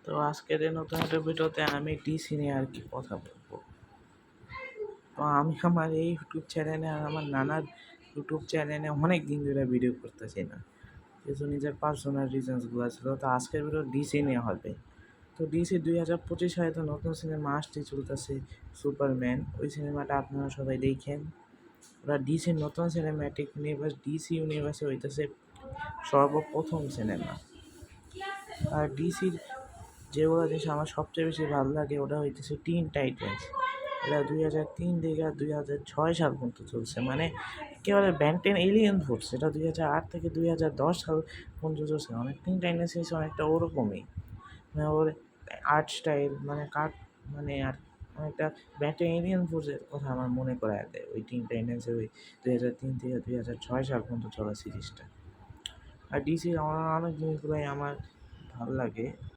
তো আজকের এই নতুন একটা ভিডিওতে আমি ডিসি নিয়ে আর কি কথা বলবো। তো আমি আমার এই ইউটিউব চ্যানেলে আর আমার নানার ইউটিউব চ্যানেলে অনেক দিন ধরে ভিডিও করতেছি না, কিছু নিজের পার্সোনাল রিজনসগুলো ছিল। তো আজকের ভিডিও ডিসি নিয়ে হবে। তো ডিসি 2025 সালে তো নতুন সিনেমা আসতে চলতেছে, সুপারম্যান। ওই সিনেমাটা আপনারা সবাই দেখেন। ওরা ডিসির নতুন সিনেম্যাটিক ইউনিভার্স ডিসি ইউনিভার্সে হইতেছে সর্বপ্রথম সিনেমা। আর ডিসির যেগুলো জিনিস আমার সবচেয়ে বেশি ভালো লাগে ওটা হইতেছে টিন টাইটেন্স। এটা 2003 থেকে 2006 সাল পর্যন্ত চলছে, মানে একেবারে ব্যান্টেন এলিয়েন ফোর্স। এটা 2008 থেকে 2010 সাল পর্যন্ত চলছে। অনেক টিন টাইটেন্স এসে অনেকটা ওরকমই, মানে ওর আর্ট স্টাইল, মানে কাট, মানে আর অনেকটা ব্যান্টেন এলিয়েন ফোর্সের কথা আমার মনে করায় দেয় ওই টিন টাইটেন্সের ওই 2003 থেকে 2006 সাল পর্যন্ত চলা সিরিজটা। আর ডিসির অনেক জিনিসগুলোই আমার ভালো লাগে।